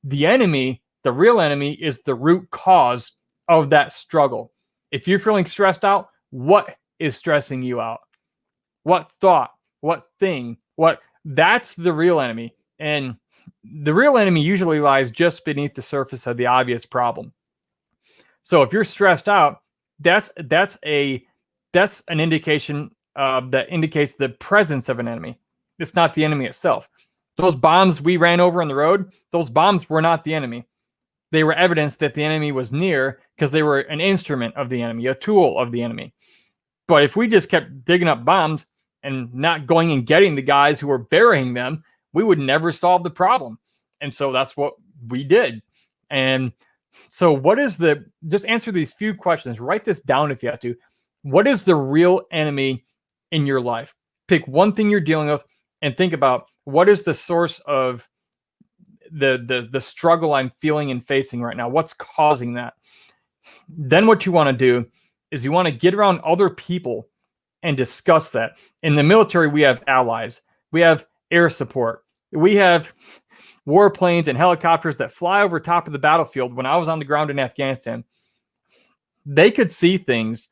The enemy, the real enemy, is the root cause of that struggle. If you're feeling stressed out, what is stressing you out? What thought? What thing? That's the real enemy. And the real enemy usually lies just beneath the surface of the obvious problem. So if you're stressed out, that's an indication that indicates the presence of an enemy. It's not the enemy itself. Those bombs we ran over on the road, those bombs were not the enemy. They were evidence that the enemy was near, because they were an instrument of the enemy, a tool of the enemy. But if we just kept digging up bombs and not going and getting the guys who were burying them, we would never solve the problem. And so that's what we did. And so just answer these few questions. Write this down if you have to. What is the real enemy in your life? Pick one thing you're dealing with and think about, what is the source of the struggle I'm feeling and facing right now? What's causing that? Then what you want to do is you want to get around other people and discuss that. In the military, we have allies. We have air support. We have warplanes and helicopters that fly over top of the battlefield. When I was on the ground in Afghanistan, they could see things,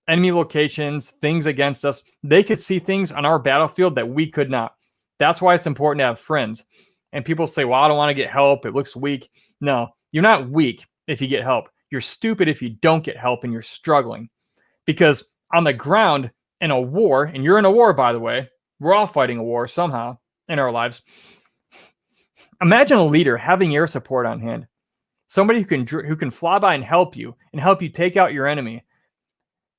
enemy locations, things against us. They could see things on our battlefield that we could not. That's why it's important to have friends. And people say, well, I don't want to get help. It looks weak. No, you're not weak if you get help. You're stupid if you don't get help and you're struggling. Because on the ground in a war, and you're in a war, by the way, we're all fighting a war somehow in our lives. Imagine a leader having air support on hand. Somebody who can fly by and help you take out your enemy.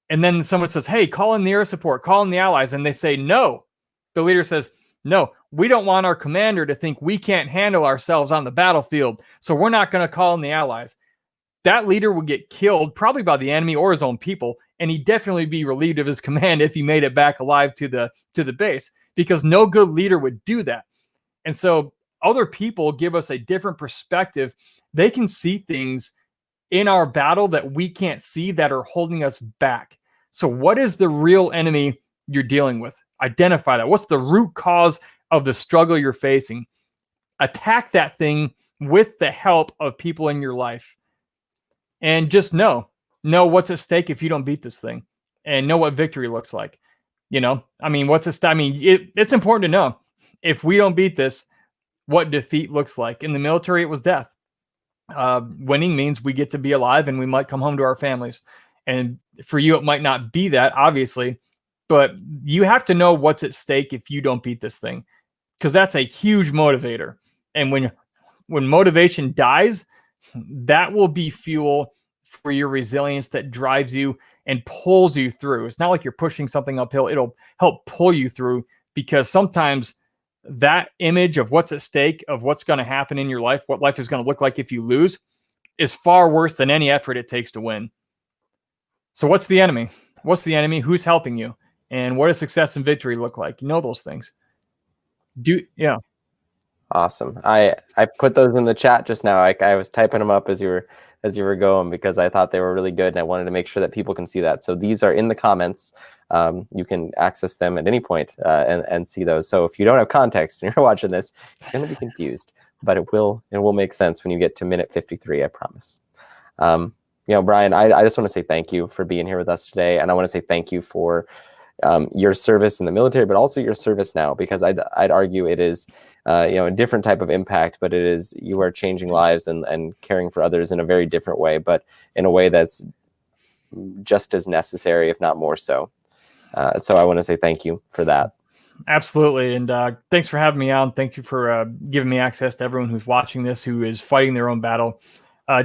And then someone says, hey, call in the air support, call in the allies. And they say, no. The leader says, no, we don't want our commander to think we can't handle ourselves on the battlefield, so we're not going to call in the allies. That leader would get killed, probably by the enemy or his own people, and he'd definitely be relieved of his command if he made it back alive to the base, because no good leader would do that. And so other people give us a different perspective. They can see things in our battle that we can't see that are holding us back. So what is the real enemy you're dealing with? Identify that. What's the root cause of the struggle you're facing? Attack that thing with the help of people in your life. And just know what's at stake if you don't beat this thing, and know what victory looks like. It's important to know, if we don't beat this, what defeat looks like. In the military, it was death. Winning means we get to be alive and we might come home to our families. And for you, it might not be that, obviously, but you have to know what's at stake if you don't beat this thing, because that's a huge motivator. And when motivation dies, that will be fuel for your resilience that drives you and pulls you through. It's not like you're pushing something uphill. It'll help pull you through, because sometimes that image of what's at stake, of what's going to happen in your life, what life is going to look like if you lose, is far worse than any effort it takes to win. So what's the enemy? What's the enemy? Who's helping you? And what does success and victory look like? You know those things. Yeah. Awesome. I put those in the chat just now. I was typing them up as you were going, because I thought they were really good and I wanted to make sure that people can see that. So these are in the comments. You can access them at any point and see those. So if you don't have context and you're watching this, you're going to be confused, but it will make sense when you get to minute 53, I promise. Brian, I just want to say thank you for being here with us today. And I want to say thank you for your service in the military, but also your service now, because I'd argue it is a different type of impact, but you are changing lives and caring for others in a very different way, but in a way that's just as necessary, if not more so. So I want to say thank you for that. Absolutely. And thanks for having me on. Thank you for giving me access to everyone who's watching this, who is fighting their own battle.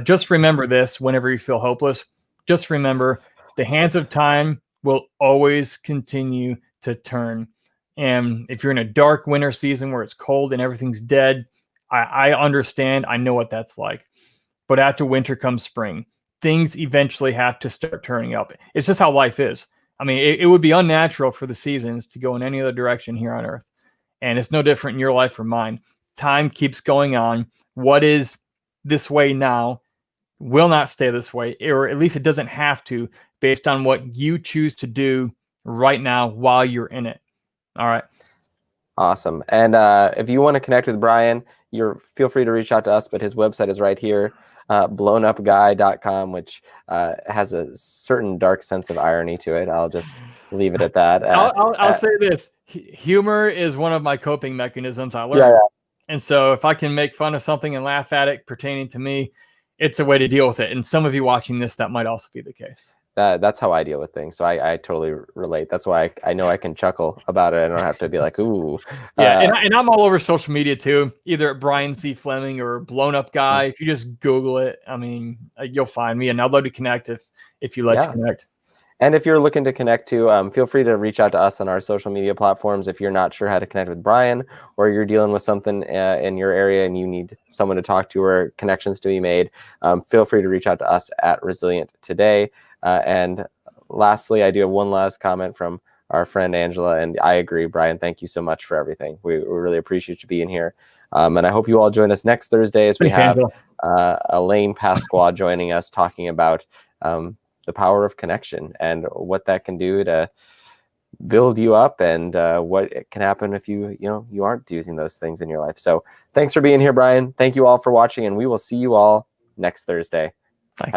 Just remember this: whenever you feel hopeless, just remember the hands of time will always continue to turn. And if you're in a dark winter season where it's cold and everything's dead, I understand. I know what that's like. But after winter comes spring, things eventually have to start turning up. It's just how life is. I mean, it would be unnatural for the seasons to go in any other direction here on Earth. And it's no different in your life or mine. Time keeps going on. What is this way now will not stay this way, or at least it doesn't have to, based on what you choose to do right now while you're in it. All right. Awesome. And if you want to connect with Brian, feel free to reach out to us, but his website is right here, blownupguy.com, which has a certain dark sense of irony to it. I'll just leave it at that. I'll say this. Humor is one of my coping mechanisms I learned. Yeah. And so if I can make fun of something and laugh at it pertaining to me, it's a way to deal with it. And some of you watching this, that might also be the case. That's how I deal with things. So I totally relate. That's why I know I can chuckle about it. I don't have to be like, ooh. Yeah, and I'm all over social media too, either at Brian C. Fleming or Blown Up Guy. If you just Google it, I mean, you'll find me. And I'd love to connect if you like to connect. And if you're looking to connect to, feel free to reach out to us on our social media platforms. If you're not sure how to connect with Brian, or you're dealing with something in your area and you need someone to talk to or connections to be made, feel free to reach out to us at Resilient Today. And lastly, I do have one last comment from our friend Angela, and I agree, Brian, thank you so much for everything. We really appreciate you being here. And I hope you all join us next Thursday as we have Elaine Pasqua joining us, talking about the power of connection and what that can do to build you up, and what can happen if you aren't using those things in your life. So thanks for being here, Brian. Thank you all for watching, and we will see you all next Thursday. Thanks.